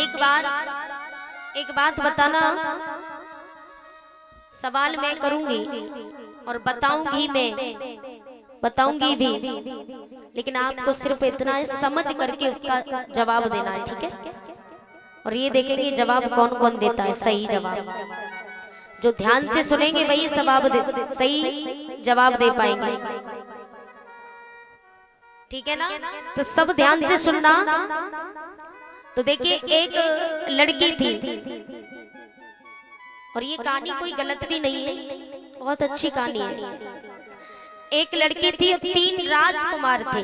एक बात बताना, सवाल मैं करूंगी और बताऊंगी भी, लेकिन आपको सिर्फ इतना है समझ करके उसका जवाब देना है, ठीक है। और ये देखेंगे जवाब कौन कौन देता है सही जवाब। जो ध्यान से सुनेंगे वही सही जवाब दे पाएंगे, ठीक है ना। तो सब ध्यान से सुनना। तो देखिए, एक लड़की थी, और ये कहानी कोई गलत भी नहीं है, बहुत अच्छी कहानी है। एक लड़की थी और 3 राजकुमार थे।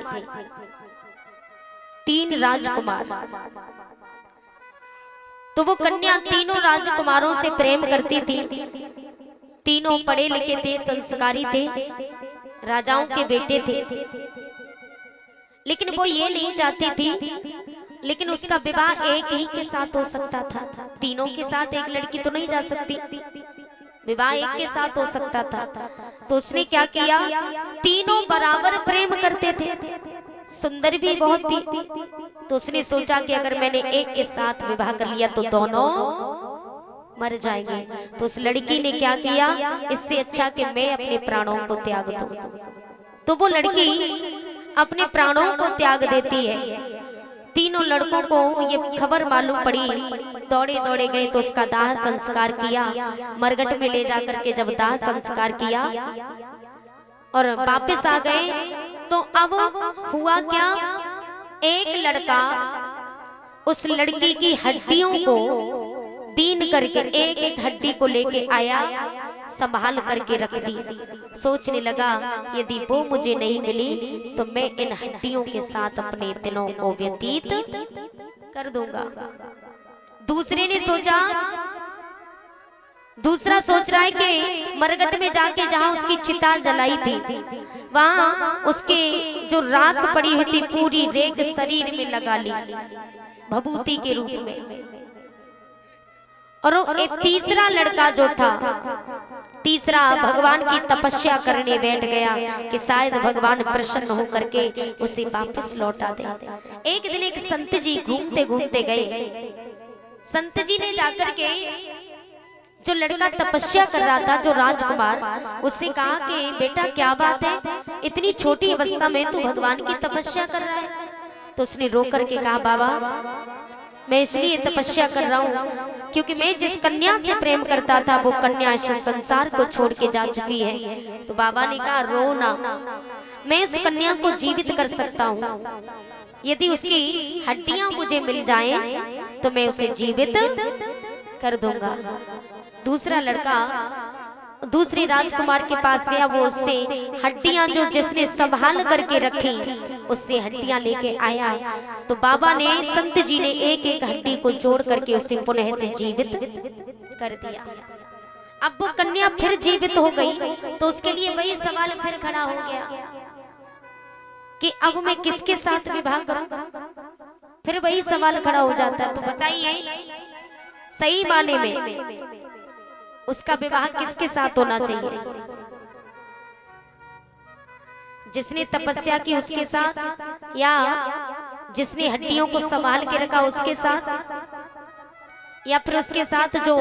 3 राजकुमार। तो वो कन्या तीनों राजकुमारों से प्रेम करती थी। तीनों पढ़े लिखे थे, संस्कारी थे, राजाओं के बेटे थे। लेकिन वो ये नहीं चाहती थी, लेकिन उसका विवाह एक ही के साथ हो सकता था। तीनों के साथ एक लड़की तो नहीं जा सकती, विवाह एक के साथ हो सकता था। तो उसने क्या किया, तीनों बराबर प्रेम करते थे, सुंदर भी बहुत थी। तो उसने सोचा कि अगर मैंने एक के साथ विवाह कर लिया तो दोनों मर जाएंगे। तो उस लड़की ने क्या किया, इससे अच्छा कि मैं अपने प्राणों को त्याग दूं। तो वो लड़की अपने प्राणों को त्याग देती है। तीनों लड़कों को ये खबर मालूम पड़ी, दौड़े दौड़े गए तो उसका दाह संस्कार किया। मरघट में ले जाकर के जब दाह संस्कार किया और वापस आ गए, तो अब हुआ क्या, एक लड़का उस लड़की की हड्डियों को बीन करके एक एक हड्डी को लेके आया, संभाल करके रख दी। सोचने लगा, यदि वो मुझे नहीं मिली तो मैं इन हड्डियों के साथ अपने दिनों को व्यतीत कर दूंगा। दूसरा सोच रहा है कि मरघट में जाके जहां उसकी चिता जलाई थी, वहां उसके जो राख पड़ी हुई थी पूरी रेग शरीर में लगा ली भभूति के रूप में। और एक तीसरा लड़का जो था, तीसरा भगवान की तपस्या करने बैठ गया कि शायद भगवान प्रसन्न होकर के उसे वापस लौटा दे। एक दिन एक संत जी घूमते घूमते गए। संत जी ने जाकर के जो लड़का तपस्या कर रहा था, जो राजकुमार, उससे कहा कि बेटा क्या बात है, इतनी छोटी अवस्था में तू भगवान की तपस्या कर रहा है। तो उसने रो करके कहा, बाबा मैं इसलिए तपस्या कर रहा हूँ क्योंकि मैं जिस कन्या से प्रेम करता था वो कन्या इस संसार को छोड़ के जा चुकी है। तो बाबा ने कहा, रो ना, मैं इस कन्या को जीवित कर सकता हूँ। यदि उसकी हड्डियां मुझे मिल जाएं तो मैं उसे जीवित कर दूंगा। दूसरा लड़का दूसरे राजकुमार के पास गया, वो उससे हड्डियां जो जिसने संभाल करके रखी उससे हड्डियां लेके आया। तो बाबा ने, संत जी ने एक एक हड्डी को जोड़ करके उसे पुनः से जीवित कर दिया। अब वो कन्या फिर जीवित हो गई, तो उसके लिए वही सवाल फिर खड़ा हो गया कि अब मैं किसके साथ विवाह करूं। फिर वही सवाल खड़ा हो जाता है। तो बताइए, सही माने में उसका विवाह किसके साथ होना चाहिए? जिसने तपस्या की उसके साथ, या जिसने हड्डियों को संभाल के रखा उसके साथ, या फिर उसके साथ जो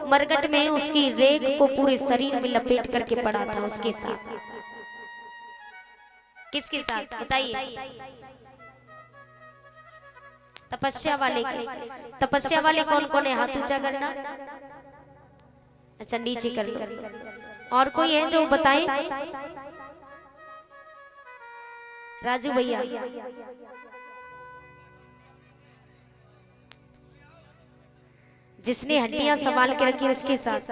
मरघट में उसकी रेग को पूरे शरीर में लपेट करके पड़ा था उसके साथ? किसके साथ बताइए? तपस्या वाले के। तपस्या वाले कौन कौन है? हाथ ऊंचा करना। अच्छा, नीचे कर लो। और कोई है जो बताए? राजू भैया। जिसने हड्डियां संभाल के रखी उसके साथ।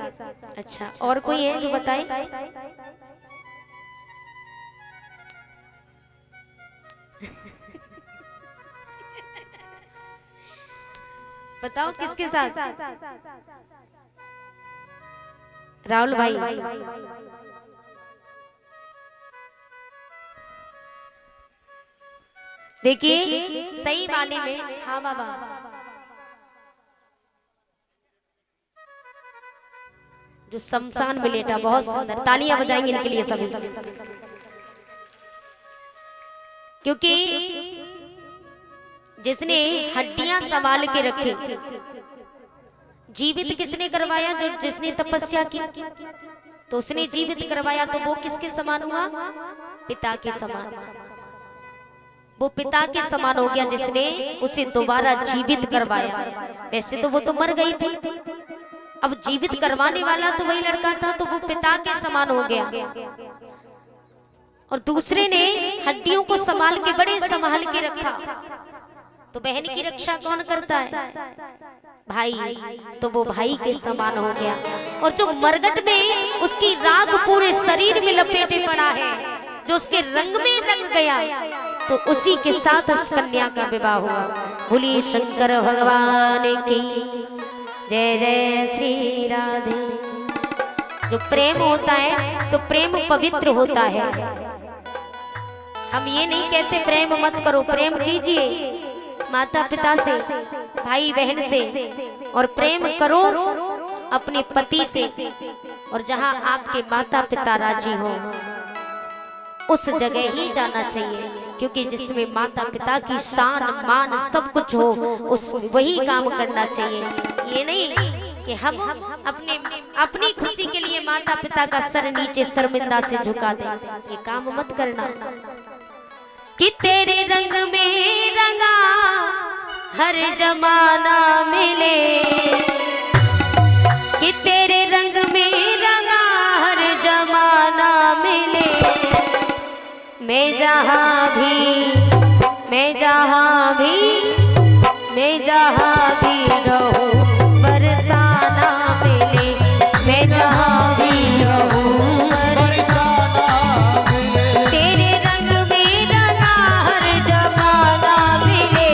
अच्छा, और कोई है जो बताए? बताओ किसके साथ? राहुल भाई। देखिए, सही माने में, हाँ बाबा, जो शमशान में लेटा, बहुत सुंदर, तालियां बजाएंगे इनके लिए सभी, क्योंकि जिसने हड्डियां संभाल के रखी। जीवित किसने करवाया? जो जिसने तपस्या की, तो उसने जीवित करवाया, तो वो किसके समान हुआ? पिता के समान। वो पिता के समान हो गया जिसने उसे दोबारा जीवित करवाया। वैसे तो वो तो मर गई थी, अब जीवित करवाने वाला तो वही लड़का था, तो वो पिता के समान हो गया। और दूसरे ने हड्डियों को संभाल के, बड़े संभाल के रखा। तो बहन की रक्षा कौन करता है? भाई। तो वो भाई के समान हो गया। और जो मरगट में उसकी राख पूरे शरीर में लपेटे पड़ा है, जो उसके रंग में रंग गया, तो उसी के साथ उस कन्या का विवाह हुआ। बोलिए शंकर भगवान की जय जय श्री राधे। जो प्रेम होता है तो प्रेम पवित्र होता है। हम ये नहीं कहते प्रेम मत करो, प्रेम कीजिए माता पिता से, भाई बहन से, और प्रेम करो अपने पति से। और जहां आपके माता पिता राजी हो उस जगह ही जाना चाहिए, क्योंकि जिसमें माता पिता की शान मान सब कुछ हो, उस वही काम करना चाहिए। ये नहीं कि हम अपनी खुशी के लिए माता पिता का सर नीचे शर्मिंदा से झुका दें। ये काम मत करना। कि तेरे रंग में रंगा हर जमाना मिले, कि तेरे रंग में रंगा हर जमाना मिले। मैं जहाँ भी, मैं जहाँ भी, मैं जहाँ भी रहूं बरसाना मिले। मैं जहाँ भी रहूं बरसाना मिले। तेरे रंग में रंगा हर जमाना मिले।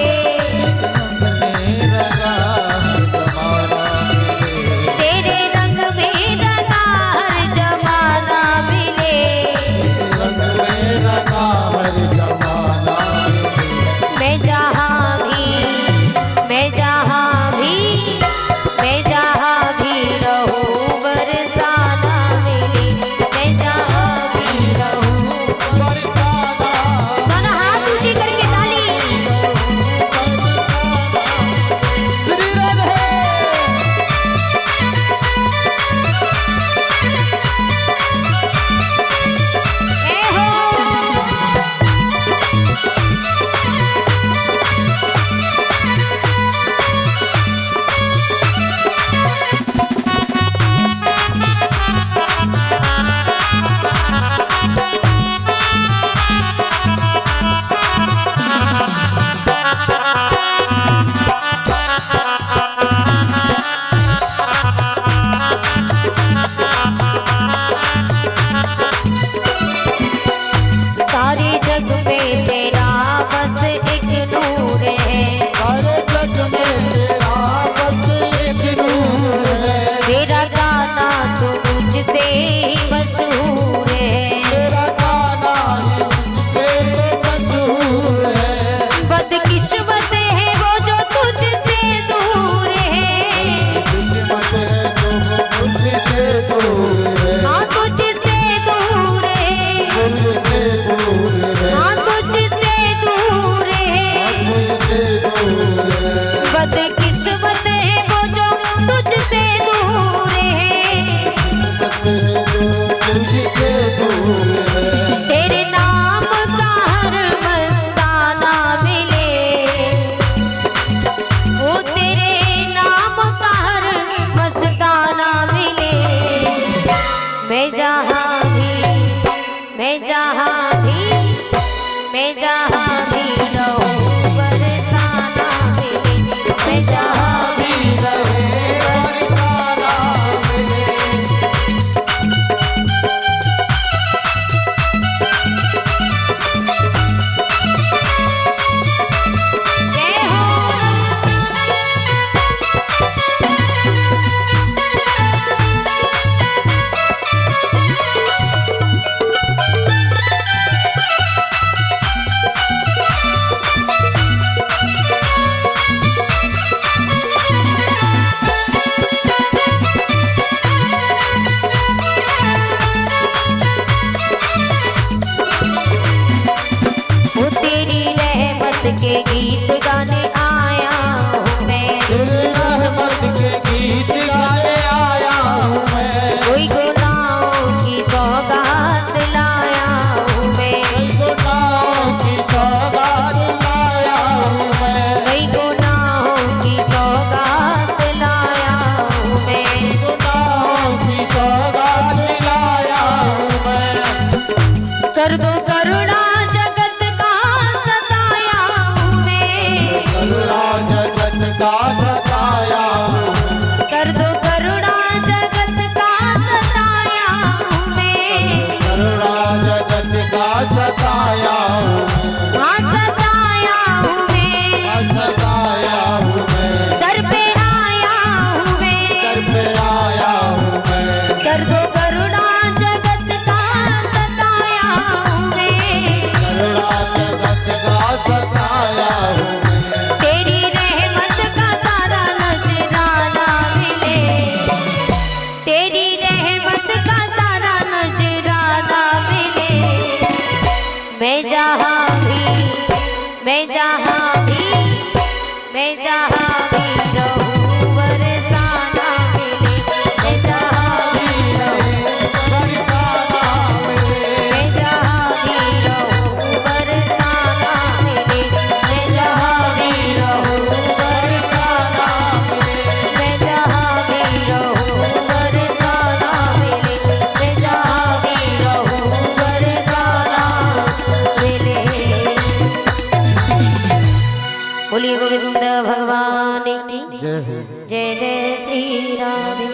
तेरे रंग में रंगा हर जमाना मिले। मैं जहाँ भी, मैं जहाँ भी, मैं जहाँ भी रहूं बरसाना मिले। मैं जहाँ भी रहूं बरसाना। दोनों हाथ ऊंचे करके ताली। ए हो सारे जग में तेरा बस एक नूर है। सारे जग में तेरा बस एक नूर है। तेरा गाना तो मुझसे ही मशहूर है। तेरा गाना ही मुझसे मशहूर है। बदकिस्मत है वो जो तुझसे दूर है। किस्मत है जो मुझसे दूर है। हाँ तुझसे दूर है। मुझसे दूर है। हाँ तुझसे दूर है। मुझसे दूर है। बदकिस्मत है वो जो तुझसे दूर है। मुझसे दूर है। तेरे नाम का हर मस्ताना मिले। वो तेरे नाम का हर मस्ताना मिले। मैं जहाँ भी, मैं जहाँ भी, मैं जहाँ भी रहूं बरसाना मिले। मैं जहाँ भी रहूं बरसाना मिले। जहाँ भी रहूं बरसाना मिले, मैं जहाँ भी रहूं बरसाना मिले, मैं जहाँ भी रहूं बरसाना मिले, मैं जहाँ भी रहूं बरसाना मिले, मैं जहाँ भी रहूं बरसाना मिले, मैं जहाँ भी रहूं बरसाना मिले। बोलिए गोविंद भगवान की जय हो। जय जय श्री राधे।